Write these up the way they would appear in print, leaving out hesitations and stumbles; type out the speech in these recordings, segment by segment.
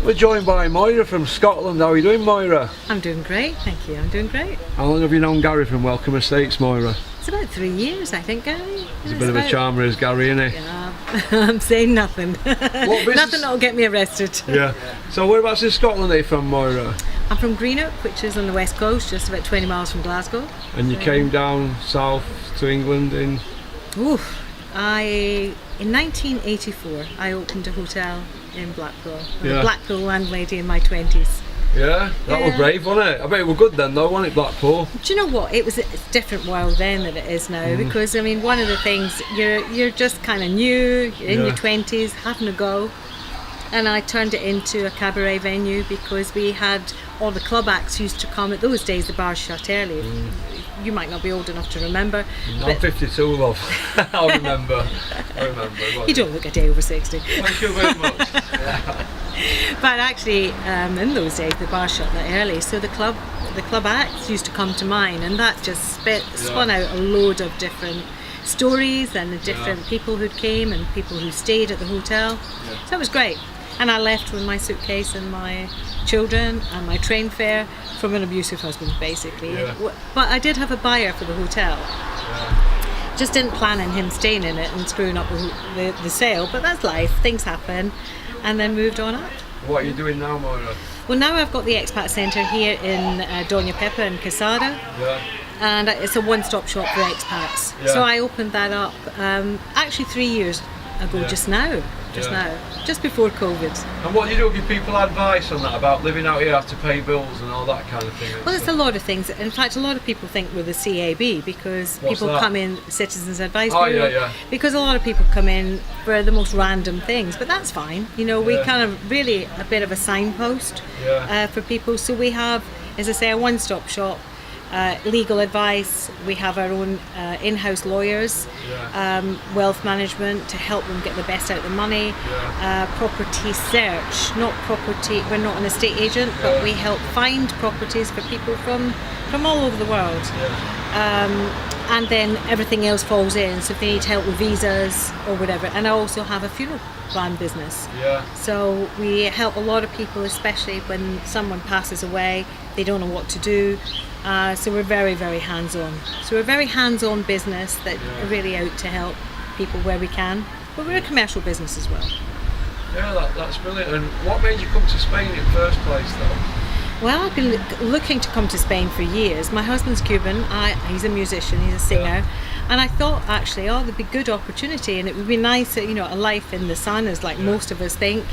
We're joined by Moira from Scotland. How are you doing, Moira? I'm doing great, thank you. I'm doing great. How long have you known Gary from Welcome Estates, Moira? It's about 3 years, I think, Gary. He's a bit of a charmer, is Gary, isn't he? Yeah, I'm saying nothing. Nothing that'll get me arrested. Yeah. So whereabouts in Scotland are you from, Moira? I'm from Greenock, which is on the west coast, just about 20 miles from Glasgow. And you came down south to England in? In 1984, I opened a hotel in Blackpool. I was Yeah. a Blackpool landlady in my 20s. Yeah, that was brave, wasn't it? I bet it was good then though, wasn't it, Blackpool? Do you know what? It's a different world then than it is now, because I mean, one of the things, you're just kind of new, you're in your 20s, having a go, and I turned it into a cabaret venue because we had all the club acts used to come. At those days, the bars shut early. You might not be old enough to remember. I'm 52, love. I remember. You don't look a day over 60. Thank you very much. But actually, in those days, the bar shut that early, so the club acts used to come to mine, and that just spun out a load of different stories and the different people who came and people who stayed at the hotel. So it was great. And I left with my suitcase and my children and my train fare from an abusive husband, basically. Yeah. But I did have a buyer for the hotel. Just didn't plan on him staying in it and screwing up the sale, but that's life, things happen, and then moved on up. What are you doing now, Moira? Well, now I've got the expat centre here in Doña Pepa in Quesada, and it's a one-stop shop for expats. So I opened that up actually 3 years ago, just before COVID. And what do you do? Give people advice on that about living out here, have to pay bills and all that kind of thing? Well, it's a lot of things. In fact, a lot of people think we're the CAB because people come in, Citizens Advice Bureau, because a lot of people come in for the most random things, but that's fine. You know, we kind of really a bit of a signpost for people. So we have, as I say, a one-stop shop. Legal advice, we have our own in-house lawyers, wealth management to help them get the best out of the money, property search, we're not an estate agent, but we help find properties for people from all over the world. And then everything else falls in, so if they need help with visas or whatever. And I also have a funeral plan business. So we help a lot of people, especially when someone passes away, they don't know what to do. So we're very, very hands-on. So we're a very hands-on business that are really out to help people where we can. But we're a commercial business as well. Yeah, that's brilliant. And what made you come to Spain in the first place, though? Well, I've been looking to come to Spain for years. My husband's Cuban. He's a musician. He's a singer. And I thought, actually, there'd be good opportunity, and it would be nice, a life in the sun, as like most of us think.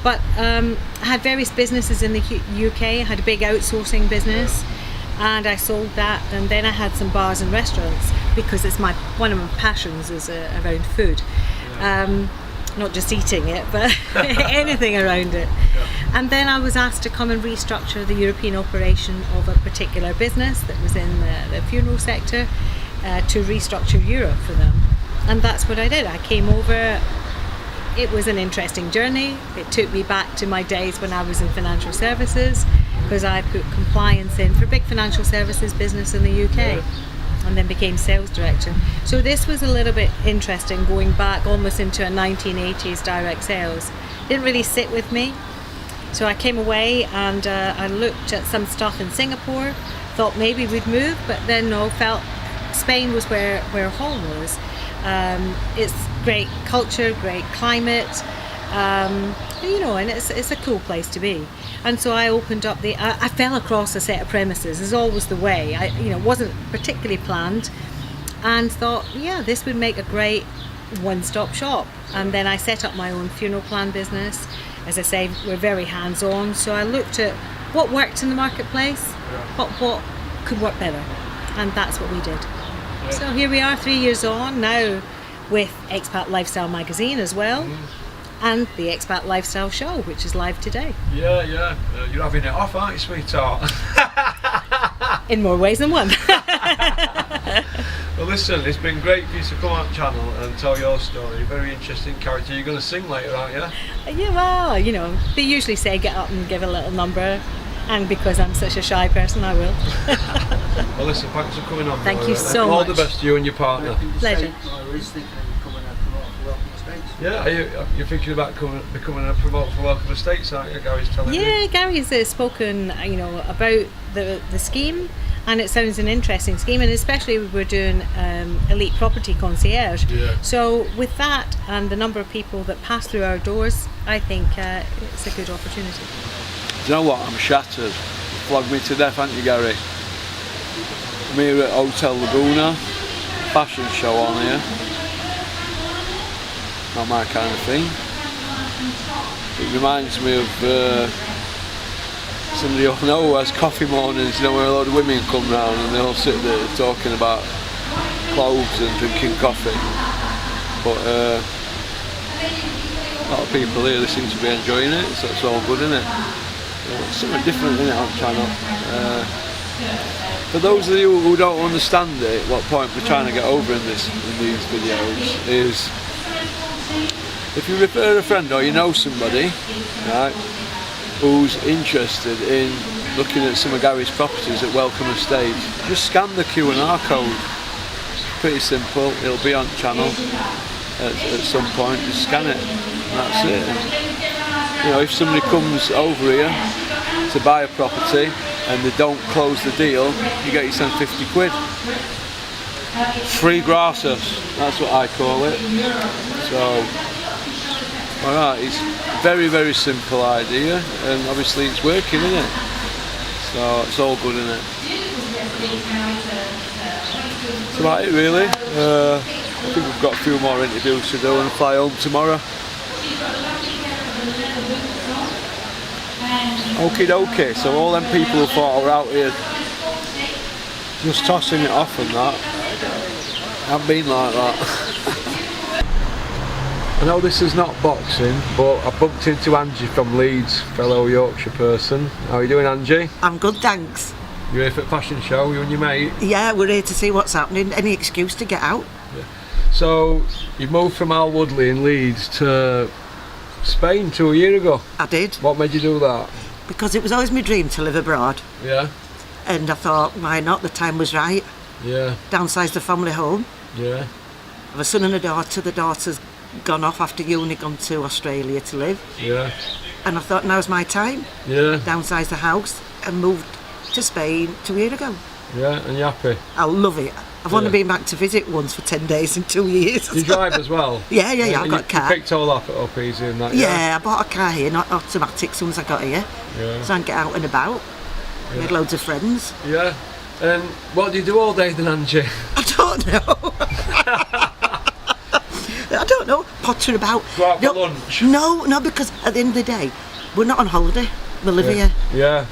But I had various businesses in the UK. I had a big outsourcing business. And I sold that, and then I had some bars and restaurants because it's one of my passions is around food, not just eating it, but anything around it. And then I was asked to come and restructure the European operation of a particular business that was in the funeral sector to restructure Europe for them, and that's what I did. I came over. It was an interesting journey. It took me back to my days when I was in financial services, because I put compliance in for a big financial services business in the UK and then became sales director. So this was a little bit interesting, going back almost into a 1980s direct sales. Didn't really sit with me. So I came away and I looked at some stuff in Singapore, thought maybe we'd move, but then felt Spain was where home was. It's great culture, great climate, and it's a cool place to be. And so I opened up I fell across a set of premises, as always the way. It wasn't particularly planned, and thought, this would make a great one-stop shop. And then I set up my own funeral plan business. As I say, we're very hands-on, so I looked at what worked in the marketplace, what could work better, and that's what we did. So here we are 3 years on now, with Expat Lifestyle magazine as well, and the Expat Lifestyle show, which is live today. You're having it off, aren't you, sweetheart? In more ways than one. Well, listen, it's been great for you to come on the channel and tell your story. Very interesting character. You're going to sing later, aren't you? Yeah, well, they usually say get up and give a little number, and because I'm such a shy person, I will. Well, listen, thanks for coming on. Thank you so much. All the best to you and your partner. Pleasure. I was thinking of coming out from Welcome Estates. Yeah, you're thinking about becoming a promoter for Welcome Estates, aren't you? Gary's telling me. Yeah, Gary's spoken, about the scheme, and it sounds an interesting scheme, and especially we're doing elite property concierge. Yeah. So with that and the number of people that pass through our doors, I think it's a good opportunity. Do you know what? I'm shattered. Flogged me to death, haven't you, Gary? I'm here at Hotel Laguna, fashion show on here. Not my kind of thing. It reminds me of somebody I know who has coffee mornings, where a lot of women come round and they all sit there talking about clothes and drinking coffee. But a lot of people here, they seem to be enjoying it, so it's all good, isn't it? It's something different, isn't it, on the channel? For those of you who don't understand it, what point we're trying to get over in these videos is, if you refer a friend or you know somebody, right, who's interested in looking at some of Gary's properties at Welcome Estate, just scan the Q&R code. Pretty simple, it'll be on the channel at some point, just scan it, and that's it. And, if somebody comes over here to buy a property and they don't close the deal, you get yourself 50 quid. Free gratis, that's what I call it. So, alright, it's very, very simple idea, and obviously it's working, isn't it? So it's all good, isn't it? That's about it, really. I think we've got a few more interviews to do and fly home tomorrow. Okie dokie, so all them people who thought I were out here just tossing it off and that, I've been like that. I know this is not boxing, but I bumped into Angie from Leeds, fellow Yorkshire person. How are you doing, Angie? I'm good, thanks. You're here for a fashion show, you and your mate? Yeah, we're here to see what's happening. Any excuse to get out. Yeah. So, you moved from Al Woodley in Leeds to Spain 2 years ago? I did. What made you do that? Because it was always my dream to live abroad. Yeah? And I thought, why not? The time was right. Yeah. Downsized the family home. Yeah. I have a son and a daughter. The daughter's gone off after uni, gone to Australia to live. Yeah. And I thought, now's my time. Yeah. Downsized the house and moved to Spain 2 years ago. Yeah, and you're happy? I love it. I've only been back to visit once for 10 days in 2 years. You drive as well? Yeah, I've got a car. You picked all up easy and that, Yeah, I bought a car here, not automatic, as soon as I got here. Yeah. So I can get out and about. Yeah. Made loads of friends. Yeah. And what do you do all day then, Angie? I don't know. I don't know. Potter about. Go out for lunch? No, because at the end of the day, we're not on holiday. We live here. Yeah.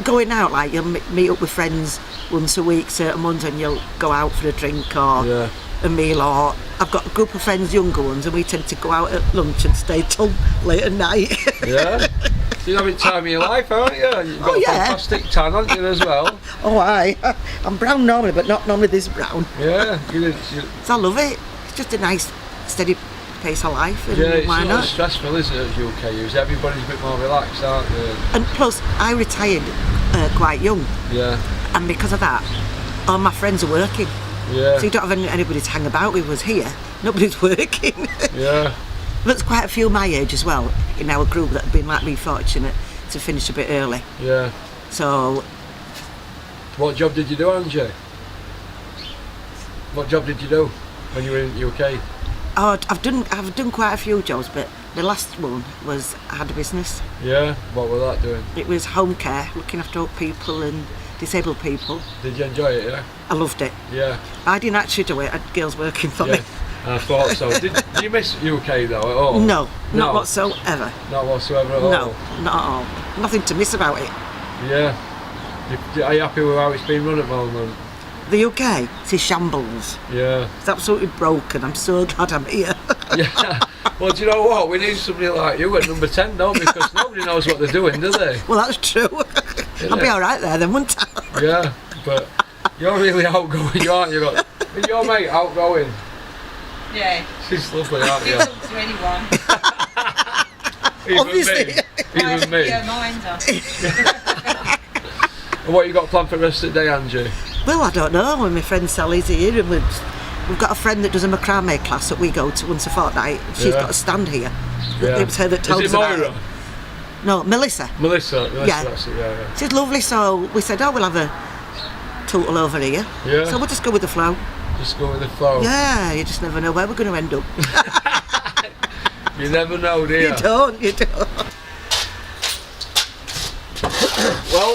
Going out, like, you'll meet up with friends once a week, certain months, and you'll go out for a drink or a meal, or I've got a group of friends, younger ones, and we tend to go out at lunch and stay till late at night. Yeah. So you're having time of your life, aren't you? You've got a fantastic tan, haven't you, as well? Oh, I'm brown normally, but not normally this brown. Yeah. So I love it. It's just a nice, steady pace of life, and it's why not not? stressful, is it, as UK use? Everybody's a bit more relaxed, aren't they? And plus, I retired quite young. Yeah. And because of that, all my friends are working. Yeah. So you don't have anybody to hang about with. Was here, nobody's working. Yeah. But there's quite a few my age as well in our group that have been like me fortunate to finish a bit early. Yeah. So. What job did you do, Angie? What job did you do when you were in the UK? Oh, I've done quite a few jobs, but the last one was I had a business. Yeah. What was that doing? It was home care, looking after old people and disabled people. Did you enjoy it? Yeah. I loved it. Yeah. I didn't actually do it. I had girls working for me. I thought so. Did you miss UK though at all? No, not whatsoever. Not whatsoever at all? No, not at all. Nothing to miss about it. Yeah. Are you happy with how it's been run at the moment? The UK, it's a shambles. Yeah. It's absolutely broken. I'm so glad I'm here. Yeah. Well, do you know what? We need somebody like you at number 10, don't we? Because nobody knows what they're doing, do they? Well, that's true. I'll be all right there then, wouldn't I? Yeah, but you're really outgoing, aren't you? Is your mate outgoing? Yeah. She's lovely, aren't you? You talk to anyone. Even Obviously. me. Even me. Yeah, mine's up. And what you got planned for the rest of the day, Angie? Well, I don't know. When my friend Sally's here and we've got a friend that does a macrame class that we go to once a fortnight. She's Yeah. got a stand here. Yeah. It was her that told Is us it about Moira? it. No, Melissa. Melissa, Yeah. that's it, yeah. She's lovely, so we said, oh, we'll have a total over here. Yeah. So we'll just go with the flow. Just go with the flow. Yeah, you just never know where we're going to end up. You never know, do you? You don't. Well,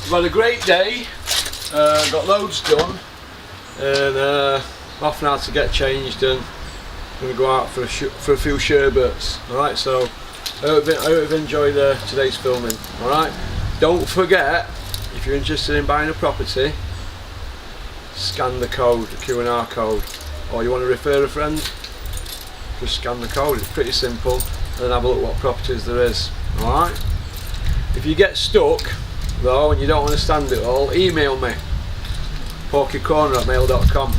we've had a great day, got loads done, and off now to get changed and going to go out for a few sherbets. Alright, so I hope you've enjoyed today's filming. Alright, don't forget, if you're interested in buying a property, scan the code, the Q&R code, or you want to refer a friend, just scan the code. It's pretty simple, and then have a look what properties there is. Alright, if you get stuck though and you don't understand it all, email me, porkycorner@mail.com.